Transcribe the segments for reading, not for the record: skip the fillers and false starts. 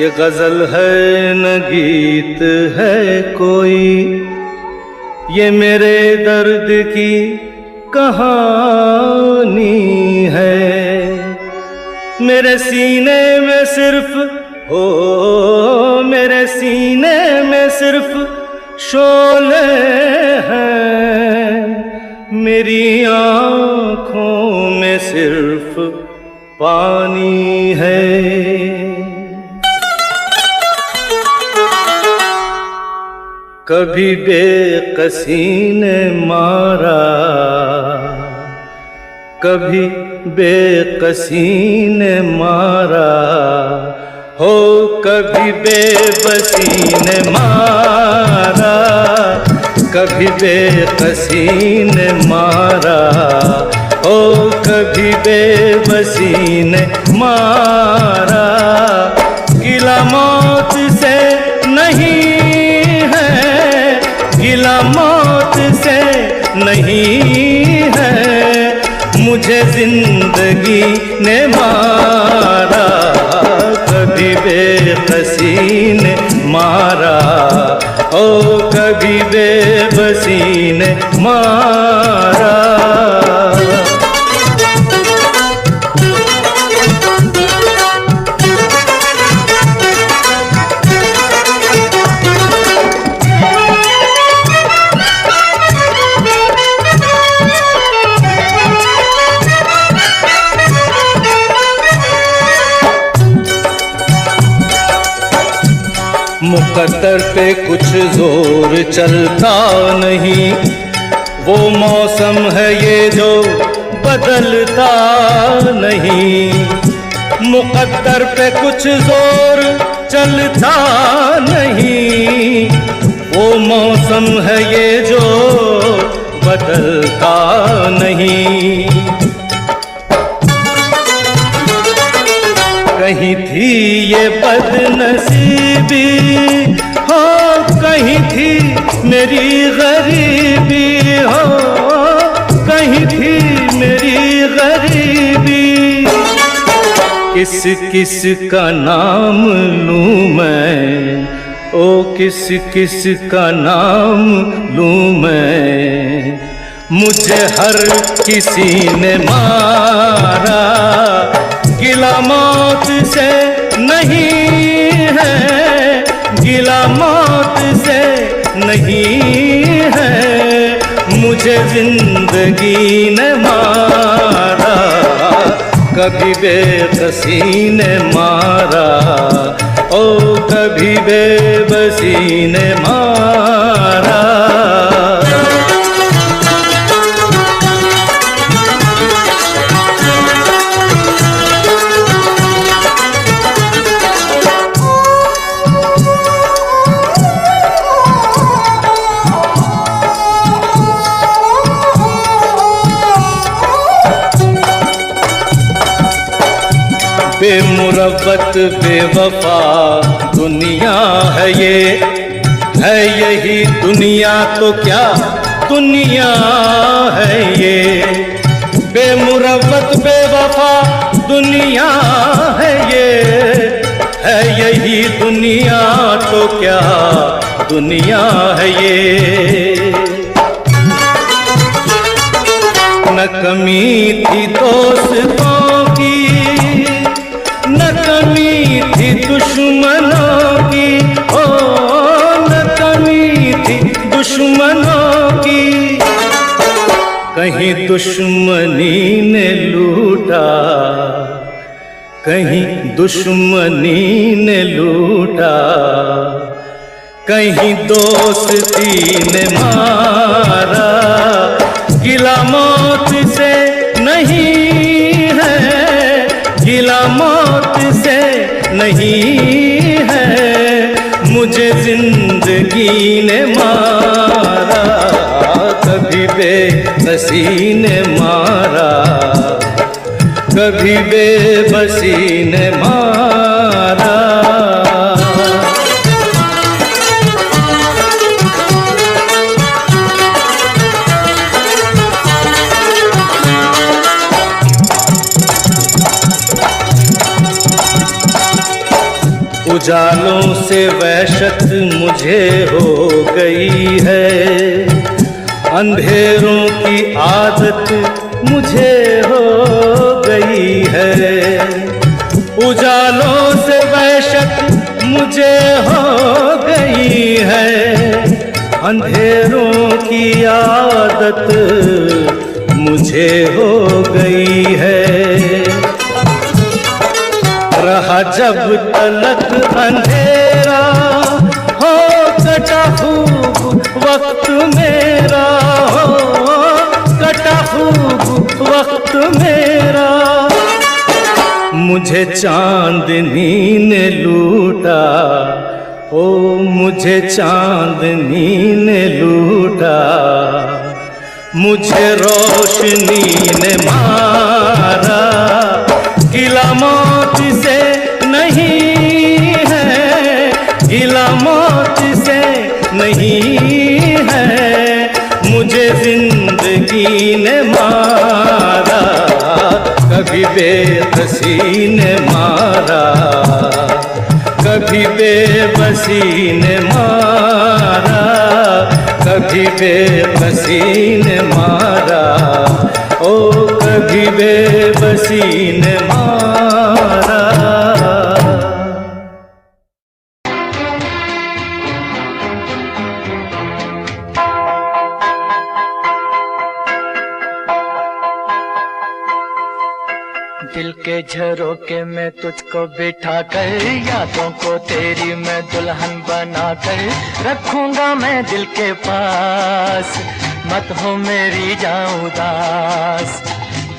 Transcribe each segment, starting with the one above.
ये गजल है न गीत है कोई, ये मेरे दर्द की कहानी है। मेरे सीने में सिर्फ मेरे सीने में सिर्फ शोले हैं, मेरी आँखों में सिर्फ पानी है। कभी बेकसी ने मारा, कभी बेकसी ने मारा, हो कभी बेबसी ने मारा, कभी बेकसी ने मारा, हो कभी बेबसी ने मारा। गिला मौत से नहीं है, गिला मौत से नहीं है, मुझे जिंदगी ने मारा। कभी बेकसी ने मारा, ओ कभी बेबसी ने मारा। मुकद्दर पे कुछ जोर चलता नहीं, वो मौसम है ये जो बदलता नहीं। मुकद्दर पे कुछ जोर चलता नहीं, वो मौसम है ये जो बदलता नहीं। कहीं थी ये बदनसीबी, हो कहीं थी मेरी गरीबी, हो कहीं थी मेरी गरीबी। किस किस का नाम लूं मैं, ओ किस किस का नाम लूं मैं, मुझे हर किसी ने मारा। गिला मौत से नहीं है, गिला मौत से नहीं है, मुझे जिंदगी ने मारा। कभी बेकसी ने मारा, ओ कभी बेबसी ने मारा। बेमुरव्वत बेवफा दुनिया है ये, है यही दुनिया तो क्या दुनिया है ये। बेमुरव्वत बेवफा दुनिया है ये, है यही दुनिया तो क्या दुनिया है ये। न कमी थी दोस्तों की, न कमी थी दुश्मनों की, ओ न कमी थी दुश्मनों की। कहीं दुश्मनी ने लूटा, कहीं दुश्मनी ने लूटा, कहीं दोस्ती ने मारा। गिला मौत से नहीं है, गिला मौत से नहीं है, मुझे जिंदगी ने मारा। कभी बेबसी ने मारा, कभी बेबसी ने मारा। उजालों से वहशत मुझे हो गई है, अंधेरों की आदत मुझे हो गई है। उजालों से वहशत मुझे हो गई है, अंधेरों की आदत मुझे हो गई है। रहा जब तलक अंधेरा हो कटा खूब वक्त मेरा, हो कटा खूब वक्त मेरा। मुझे चांदनी ने लूटा, ओ मुझे चांदनी ने लूटा, मुझे रोशनी ने मारा। गिला मौत से नहीं है, गिला मौत से नहीं है, मुझे जिंदगी ने मारा। कभी बेबसी ने मारा, कभी बेबसी ने मारा, कभी बेबसी ने मारा, ओ कभी बेबसी ने मारा। दिल के झरोके में तुझको बिठा कर, यादों को तेरी मैं दुल्हन बना कर रखूंगा मैं दिल के पास, मत हो मेरी जाऊं उदास।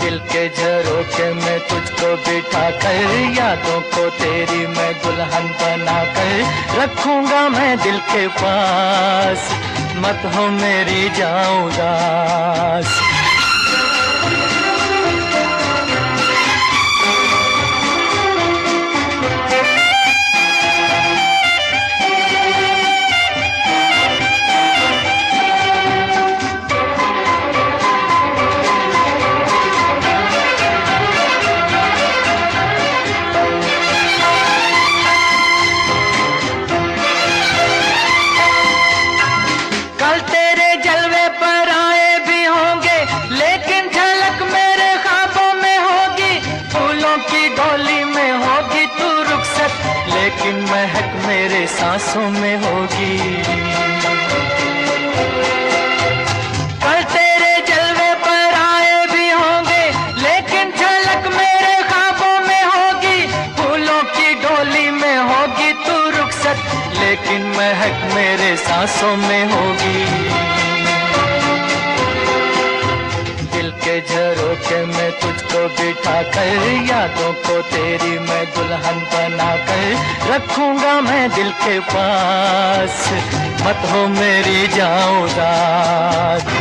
दिल के झरोके में तुझको बिठा कर, यादों को तेरी मैं दुल्हन बना कर रखूंगा मैं दिल के पास, मत हो मेरी जाऊं उदास। लेकिन महक मेरे सांसों में होगी। कल तेरे जलवे पर आए भी होंगे, लेकिन झलक मेरे ख्वाबों में होगी। फूलों की डोली में होगी तू रुखसत, लेकिन महक मेरे सांसों में होगी। दिल के झरोके में तुझको बिठा कर, यादों को तेरी मैं दुल्हन बना कर रखूंगा मैं दिल के पास, मत हो मेरी जाऊं उदास।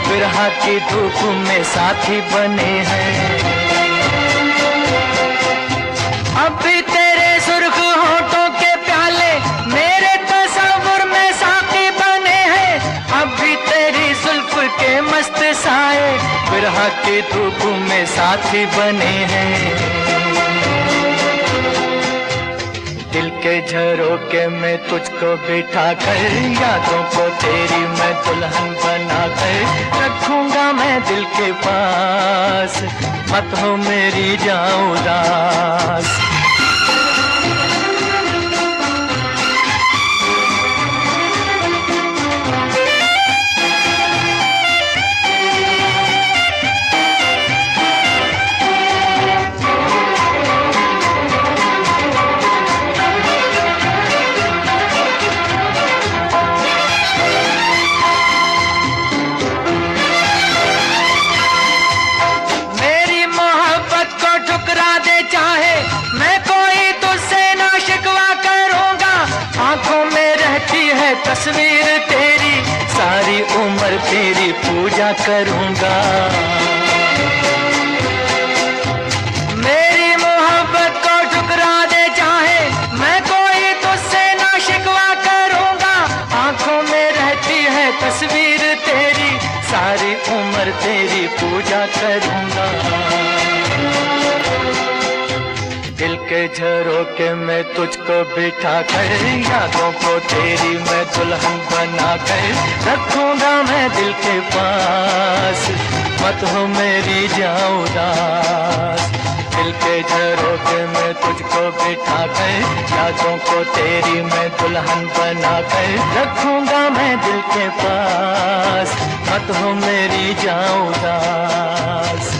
बिरहा की धूप में साथी बने हैं, अब भी तेरे सुर्ख होठों के प्याले मेरे तस्वुर में साथी बने हैं। अब भी तेरी जुल्फ के मस्त साए बिरहा की धूप में साथी बने हैं। दिल के झरोके में तुझको बिठा कर, यादों को तेरी मैं दुल्हन बना कर रखूंगा मैं दिल के पास, मत हो मेरी जाऊं उदास। तस्वीर तेरी, सारी उम्र तेरी पूजा करूंगा। मेरी मोहब्बत को ठुकरा दे चाहे, मैं कोई तुझसे ना शिकवा करूंगा। आंखों में रहती है तस्वीर तेरी, सारी उम्र तेरी पूजा करूंगा। दिल के झरोखे में तुझको बिठा कर, यादों को तेरी मैं दुल्हन बना कर रखूंगा मैं दिल के पास, मत हो मेरी जाऊं उदास। दिल के झरोखे में तुझको बिठा कर, यादों को तेरी मैं दुल्हन बना कर रखूंगा मैं दिल के पास, मत हो मेरी जाऊं उदास।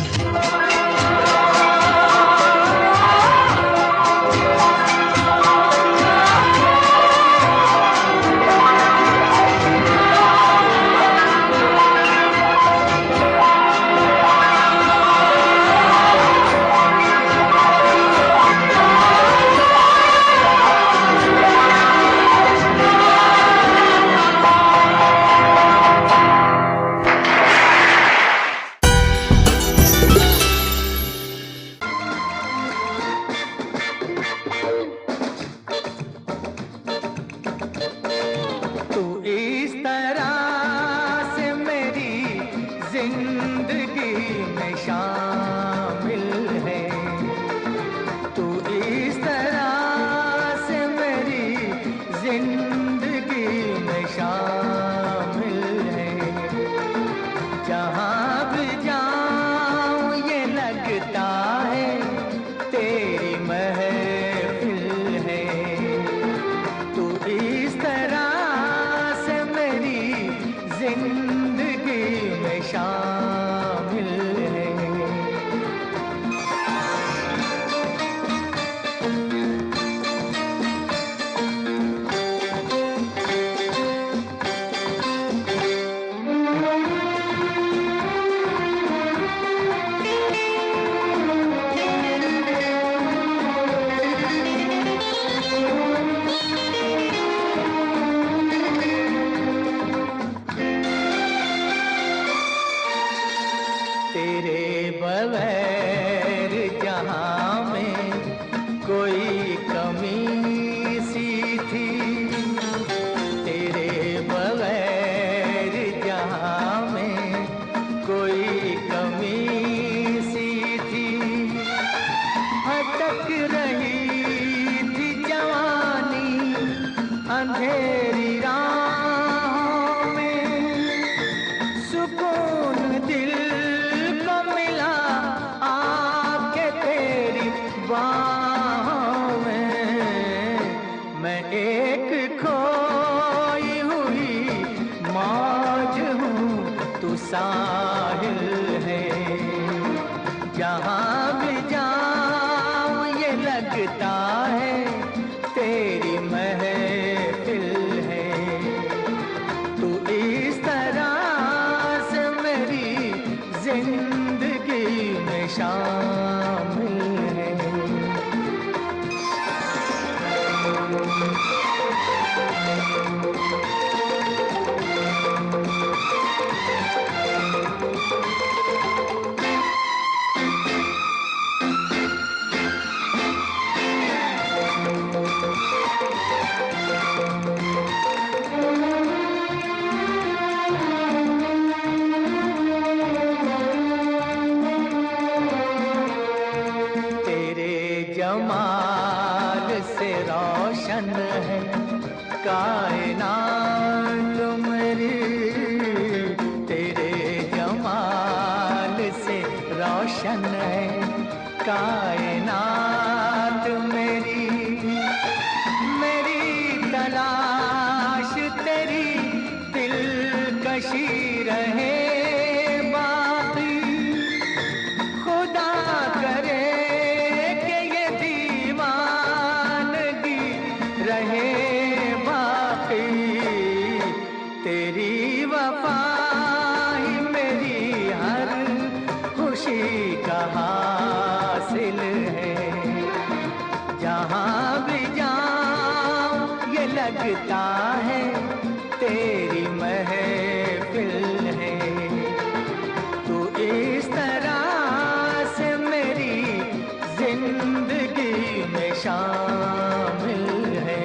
मेरी महफिल है। तू इस तरह से मेरी जिंदगी में शामिल है।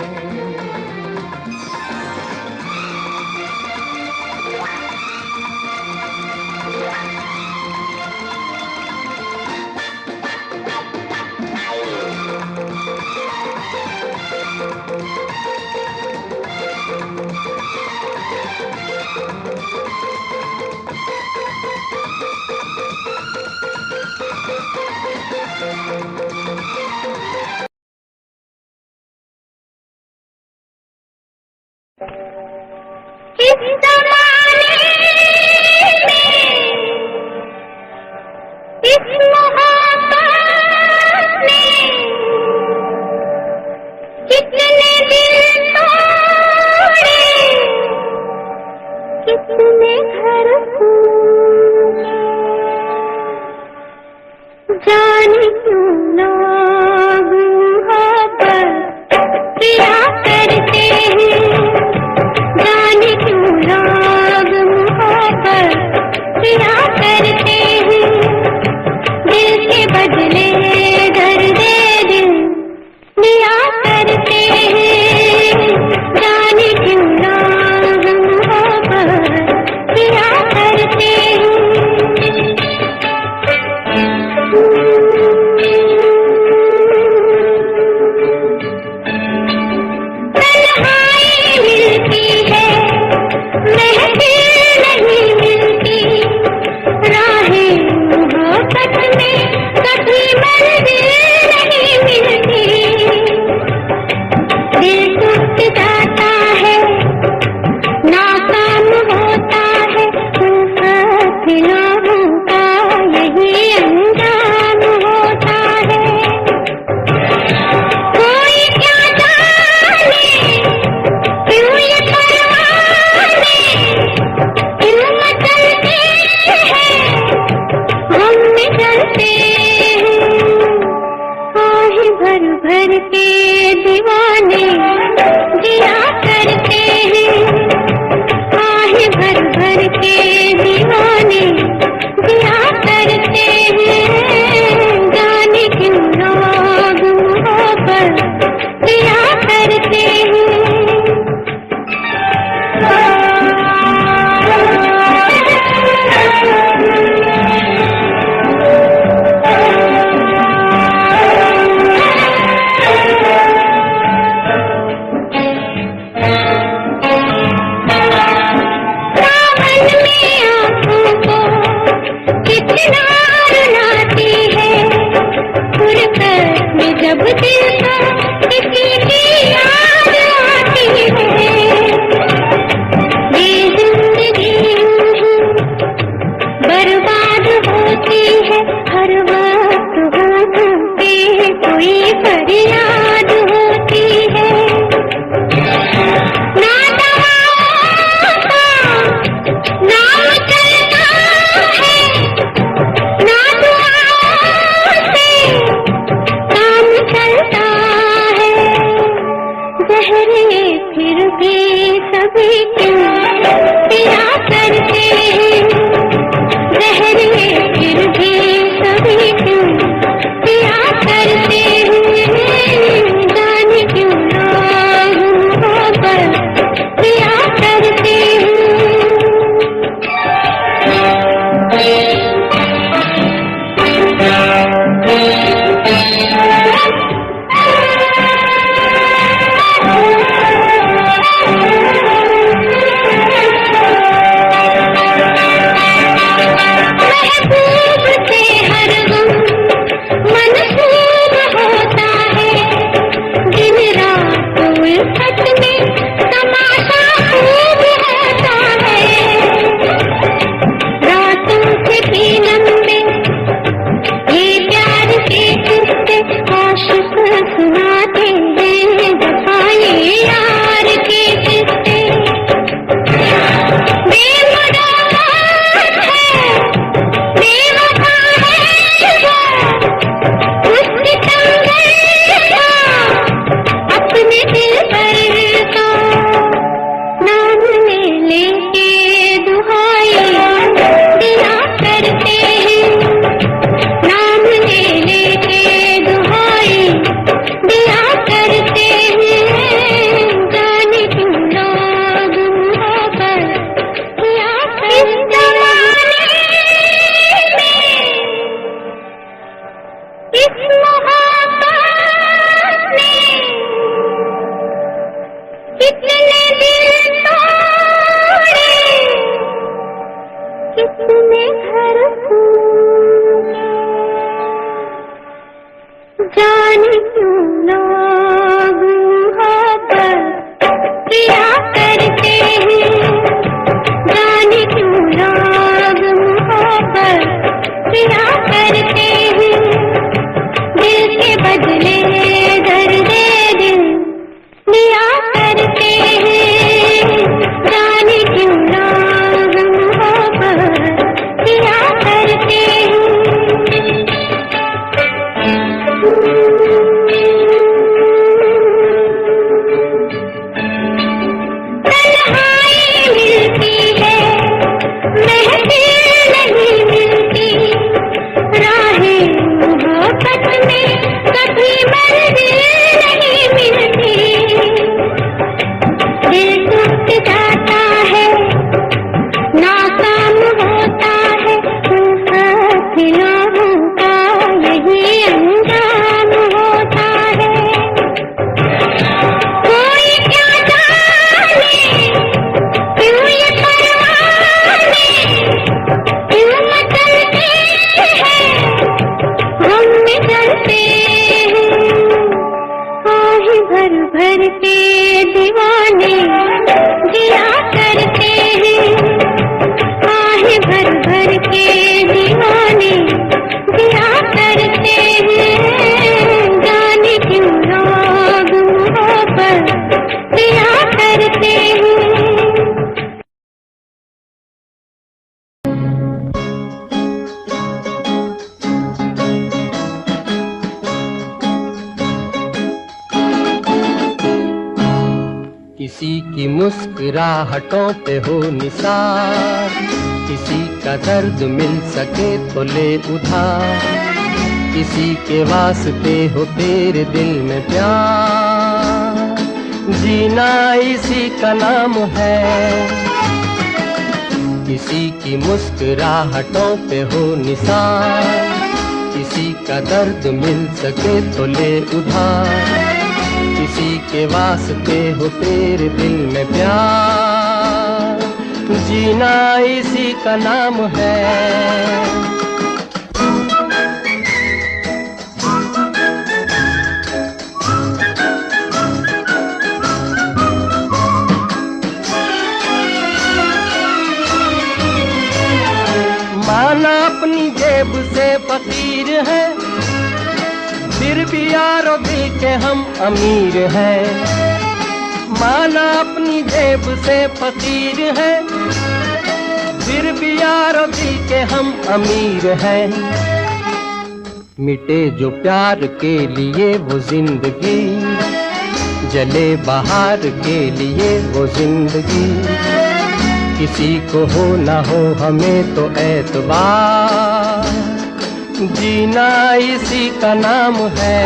इस ज़माने में इस मोहब्बत ने कितने दिल तोड़े, कितने घर फूटे, जाने क्यों लोग मोहब्बत किया करते हैं, जाने क्यों लोग मोहब्बत किया करते हैं। दिल के बदले दर्द दिल लिया करते हैं, जाने क्यों लोग मोहब्बत किया करते हैं। तन्हाई मिलती है, महफिल नहीं मिलती, राहें मोहब्बत में कभी मंजिल नहीं मिलती। दिल टूट जाता है, नाकाम होता है, उन काफिलों का यही अंजाम होता है। कोई क्या जाने क्यों ये परवाने क्यों मचलते हैं, हम में चलते हैं। आहे भर भर के दीवाने जिया करते हैं, आहे भर भर के दीवाने जिया करते हैं, जाने क्यों लोग मोहब्बत किया करते हैं। सावन में आँखों को कितना रुलाती है, फुर्सत में जब दिल को किसी की याद आती है। ये जिंदगी बर्बाद होती है, हर वक्त होठों पे कोई फरियाद होती है। ना दवाओं का नाम चलता है, ना दुआओं से काम चलता है। जहरे फिर भी सभी क्यों पिया करते हैं, जहरे फिर भी सभी क्यों पिया करते हैं, जाने क्यों लोग मोहब्बत किया करते हैं। किसी की मुस्कुराहटों पे हो निसार, किसी का दर्द मिल सके तो ले उधार, किसी के वास्ते हो तेरे दिल में प्यार, जीना इसी का नाम है। किसी की मुस्कुराहटों पे हो निसार, किसी का दर्द मिल सके तो ले उधार, किसी के वास्ते हो तेरे दिल में प्यार, जीना इसी का नाम है। माना अपनी जेब से फकीर है, फिर भी यारो दिल के हम अमीर हैं। माना अपनी जेब से फकीर है, फिर भी यारो दिल के हम अमीर हैं। मिटे जो प्यार के लिए वो जिंदगी, जले बहार के लिए वो जिंदगी, किसी को हो ना हो हमें तो एतबार, जीना इसी का नाम है।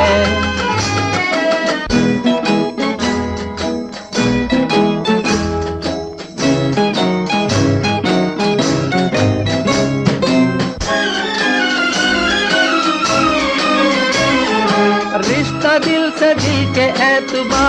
रिश्ता दिल से दिल के एतबार